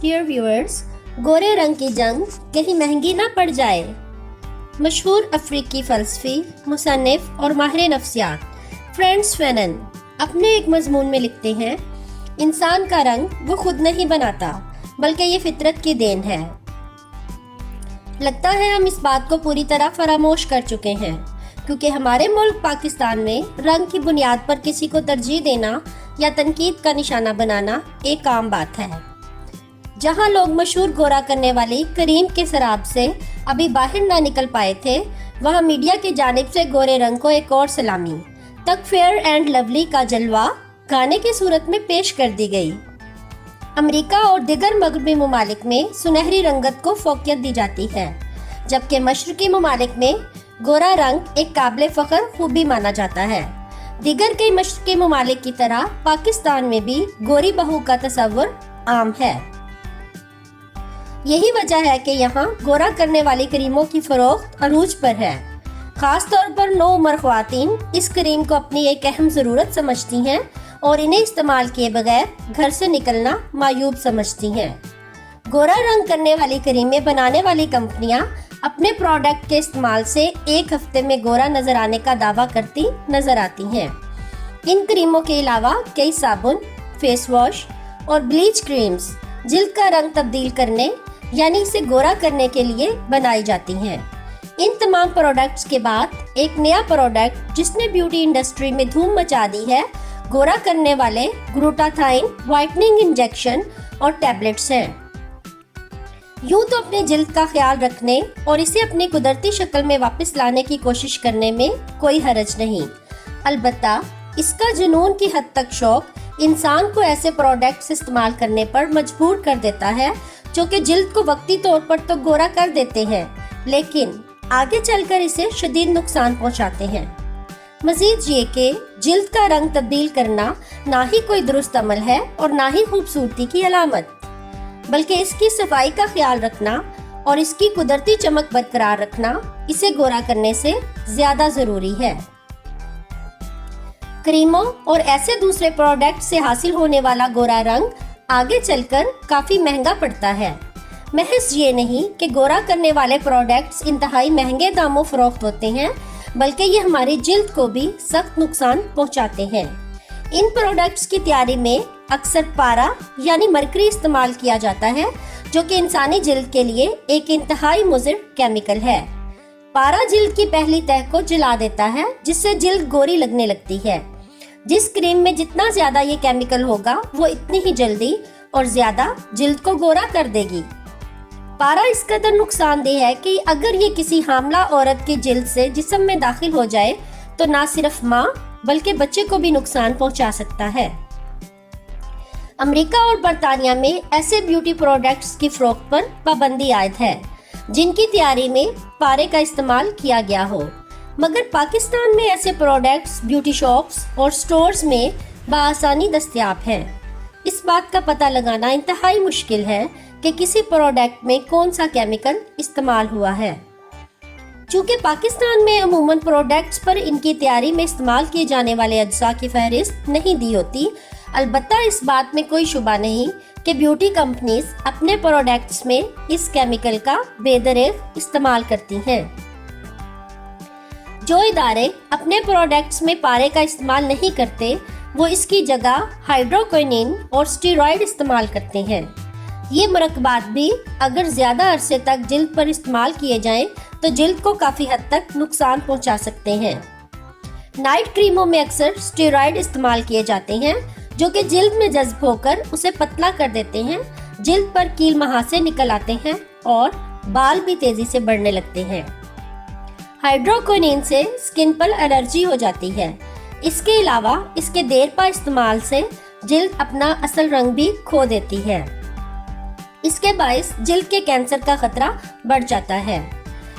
Dear viewers, गोरे रंग की जंग कहीं महंगी ना पड़ जाए। मशहूर अफ्रीकी फ़लसफ़ी, मुसन्निफ़ और माहिर नफ्सियात फ्रांस फैनन अपने एक मज़मून में लिखते हैं, इंसान का रंग वो खुद नहीं बनाता बल्कि ये फितरत की देन है। लगता है हम इस बात को पूरी तरह फरामोश कर चुके हैं, क्योंकि हमारे मुल्क पाकिस्तान में रंग की बुनियाद पर किसी को तरजीह देना या तनकीद का निशाना बनाना एक आम बात है। जहां लोग मशहूर गोरा करने वाली करीम के शराब से अभी बाहर ना निकल पाए थे, वहां मीडिया की जानिब से गोरे रंग को एक और सलामी तक फेयर एंड लवली का जलवा गाने की सूरत में पेश कर दी गई। अमेरिका और दिगर मगरबी ममालिक में सुनहरी रंगत को फोकियत दी जाती है, जबकि मशरकी ममालिक में गोरा रंग एक काबिल फ़ख्र खूबी माना जाता है। दिगर कई मशरकी ममालिक की तरह पाकिस्तान में भी गोरी बहू का तस्वुर आम है। यही वजह है कि यहाँ गोरा करने वाली क्रीमों की फरोख्त अरूज पर है। खास तौर पर नौ उम्र ख्वातीन इस क्रीम को अपनी एक अहम ज़रूरत समझती हैं और इन्हें इस्तेमाल किए बगैर घर से निकलना मायूब समझती हैं। गोरा रंग करने वाली क्रीमें बनाने वाली कंपनियां अपने प्रोडक्ट के इस्तेमाल से एक हफ्ते में गोरा नजर आने का दावा करती नजर आती हैं। इन क्रीमों के अलावा कई साबुन, फेस वॉश और ब्लीच क्रीम्स जिल्द का रंग तब्दील करने यानी इसे गोरा करने के लिए बनाई जाती हैं। इन तमाम प्रोडक्ट्स के बाद एक नया प्रोडक्ट जिसने ब्यूटी इंडस्ट्री में धूम मचा दी है, गोरा करने वाले ग्लूटाथाइन व्हाइटनिंग इंजेक्शन और टैबलेट्स हैं। यूं तो अपने जिल्द का ख्याल रखने और इसे अपनी कुदरती शक्ल में वापस लाने की कोशिश करने में कोई हरज नहीं, अलबत्ता इसका जुनून की हद तक शौक इंसान को ऐसे प्रोडक्ट्स इस्तेमाल करने पर मजबूर कर देता है जो कि जिल्द को वक्ती तौर पर तो गोरा कर देते हैं, लेकिन आगे चलकर इसे शदीद नुकसान पहुंचाते हैं। मजीद ये कि जिल्द का रंग तब्दील करना ना ही कोई दुरुस्त अमल है और ना ही खूबसूरती की अलामत, बल्कि इसकी सफाई का ख्याल रखना और इसकी कुदरती चमक बरकरार रखना इसे गोरा करने से ज्यादा जरूरी है। क्रीमों और ऐसे दूसरे प्रोडक्ट से हासिल होने वाला गोरा रंग आगे चलकर काफी महंगा पड़ता है। महज ये नहीं कि गोरा करने वाले प्रोडक्ट्स इंतहाई महंगे दामों फरोख्त होते हैं, बल्कि ये हमारी जिल्द को भी सख्त नुकसान पहुंचाते हैं। इन प्रोडक्ट्स की तैयारी में अक्सर पारा यानी मरकरी इस्तेमाल किया जाता है, जो कि इंसानी जिल्द के लिए एक इंतहाई मुज़िर केमिकल है। पारा जिल्द की पहली तह को जला देता है, जिससे जिल्द गोरी लगने लगती है। जिस क्रीम में जितना ज्यादा ये केमिकल होगा, वो इतनी ही जल्दी और ज्यादा जिल्द को गोरा कर देगी। पारा इस कदर नुकसानदेह है कि अगर ये किसी हामला औरत की जिल्द से जिस्म में दाखिल हो जाए तो ना सिर्फ माँ बल्कि बच्चे को भी नुकसान पहुंचा सकता है। अमेरिका और बरतानिया में ऐसे ब्यूटी प्रोडक्ट्स की फरोख्त पर पाबंदी आयद है जिनकी तैयारी में पारे का इस्तेमाल किया गया हो, मगर पाकिस्तान में ऐसे प्रोडक्ट्स ब्यूटी शॉप्स और स्टोर्स में बआसानी दस्तयाब हैं। इस बात का पता लगाना इंतहाई मुश्किल है कि किसी प्रोडक्ट में कौन सा केमिकल इस्तेमाल हुआ है। चूँकि पाकिस्तान में अमूमन प्रोडक्ट्स पर इनकी तैयारी में इस्तेमाल किए जाने वाले अज्जा की फहरिस्त नहीं दी होती, अलबत्ता इस बात में कोई शुबा नहीं कि ब्यूटी कंपनीज अपने प्रोडक्ट्स में इस केमिकल का बेदरेग इस्तेमाल करती हैं। जो इदारे अपने प्रोडक्ट्स में पारे का इस्तेमाल नहीं करते, वो इसकी जगह हाइड्रोक्विनिन और स्टेरॉइड इस्तेमाल करते हैं। ये मुरक्कबात भी अगर ज्यादा अरसे तक जिल्द पर इस्तेमाल किए जाएं, तो जिल्द को काफी हद तक नुकसान पहुंचा सकते हैं। नाइट क्रीमों में अक्सर स्टेरॉइड इस्तेमाल किए जाते हैं, जो कि जिल्द में जज्ब होकर उसे पतला कर देते हैं। जिल्द पर कील महासे निकल आते हैं और बाल भी तेजी से बढ़ने लगते हैं। हाइड्रोक्विनिन से स्किन पर एलर्जी हो जाती है। इसके अलावा इसके देर पा इस्तेमाल से जिल्द अपना असल रंग भी खो देती है। इसके बायस जिल्द के कैंसर का खतरा बढ़ जाता है।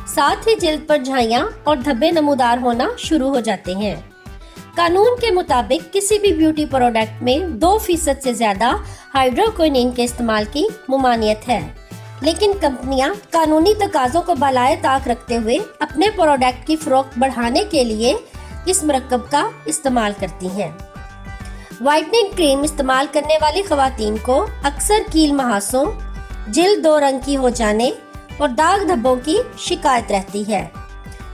साथ ही जिल्द पर झाइयां और धब्बे नमूदार होना शुरू हो जाते हैं। कानून के मुताबिक किसी भी ब्यूटी प्रोडक्ट में 2% से ज्यादा हाइड्रोक्विनिन के इस्तेमाल की मुमानियत है, लेकिन कंपनियां कानूनी तकाजों को बालाए ताक रखते हुए अपने प्रोडक्ट की फरोख्त बढ़ाने के लिए इस मरकब का इस्तेमाल करती हैं। व्हाइटनिंग क्रीम इस्तेमाल करने वाली खवातीन को अक्सर कील महासों जल्द 2 रंग की हो जाने और दाग धब्बों की शिकायत रहती है,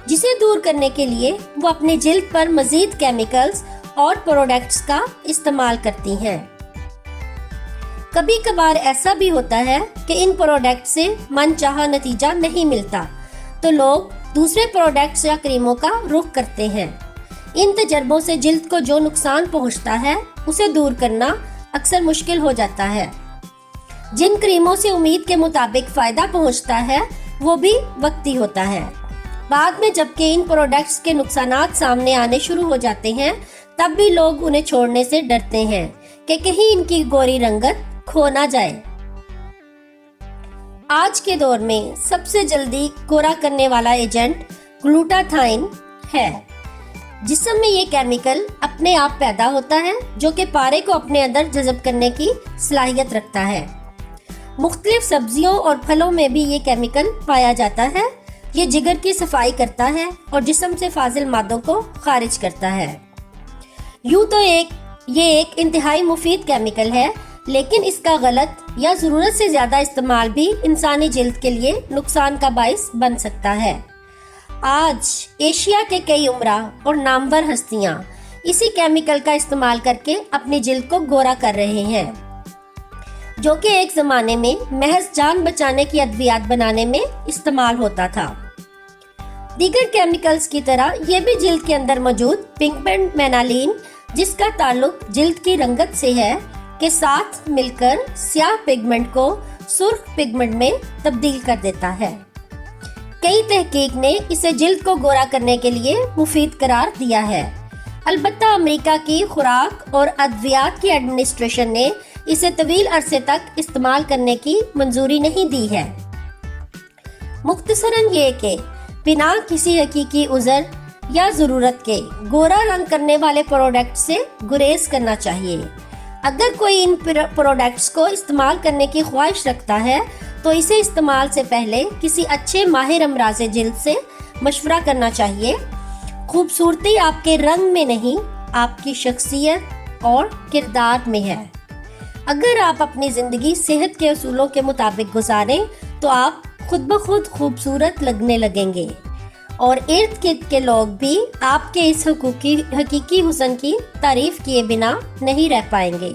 जिसे दूर करने के लिए वो अपनी जल्द पर मजीद केमिकल्स और प्रोडक्ट्स का इस्तेमाल करती हैं। कभी कभार ऐसा भी होता है कि इन प्रोडक्ट से मनचाहा नतीजा नहीं मिलता, तो लोग दूसरे प्रोडक्ट्स या क्रीमों का रुख करते हैं। इन तजर्बों से जल्द को जो नुकसान पहुंचता है उसे दूर करना अक्सर मुश्किल हो जाता है। जिन क्रीमों से उम्मीद के मुताबिक फायदा पहुंचता है वो भी वक्ती होता है। बाद में जबकि इन प्रोडक्ट्स के नुकसानात सामने आने शुरू हो जाते हैं, तब भी लोग उन्हें छोड़ने से डरते हैं कि कहीं इनकी गोरी रंगत खो ना जाए। आज के दौर में सबसे जल्दी गोरा करने वाला एजेंट ग्लूटाथाइन है। जिस्म में ये केमिकल अपने आप पैदा होता है, जो कि पारे को अपने अंदर जज़ब करने की सलाहियत रखता है। मुख्तलिफ सब्जियों और फलों में भी ये केमिकल पाया जाता है। ये जिगर की सफाई करता है और जिस्म से फाजिल मादों को खारिज करता है। यूँ तो ये एक इंतहाई मुफीद केमिकल है, लेकिन इसका गलत या ज़रूरत से ज़्यादा इस्तेमाल भी इंसानी जिल्द के लिए नुकसान का बाइस बन सकता है। आज एशिया के कई उम्रा और नामवर हस्तियां इसी केमिकल का इस्तेमाल करके अपनी जिल्द को गोरा कर रहे हैं, जो कि एक जमाने में महज जान बचाने की अद्वियात बनाने में इस्तेमाल होता था। दीगर केमिकल्स की तरह ये भी जिल्द के अंदर मौजूद पिगमेंट मेनालिन, जिसका ताल्लुक जिल्द की रंगत से है, के साथ मिलकर स्याह पिगमेंट को सुर्ख पिगमेंट में तब्दील कर देता है। कई तहकीक ने इसे जिल्द को गोरा करने के लिए मुफीद करार दिया है। अलबत्ता अमेरिका की खुराक और अद्वियात की एडमिनिस्ट्रेशन ने इसे तवील अरसे तक इस्तेमाल करने की मंजूरी नहीं दी है। मुख्तसरन ये कि बिना किसी हकीकी उज़र या ज़रूरत के गोरा रंग करने वाले प्रोडक्ट से गुरेज करना चाहिए। अगर कोई इन प्रोडक्ट्स को इस्तेमाल करने की ख्वाहिश रखता है तो इसे इस्तेमाल से पहले किसी अच्छे माहिर अमराज़े जिल्द से मशवरा करना चाहिए। खूबसूरती आपके रंग में नहीं, आपकी शख्सियत और किरदार में है। अगर आप अपनी ज़िंदगी सेहत के असूलों के मुताबिक गुजारें तो आप खुद ब खुद खूबसूरत लगने लगेंगे और इर्द गिर्द के लोग भी आपके इस हकीकी हुस्न की तारीफ किए बिना नहीं रह पाएंगे।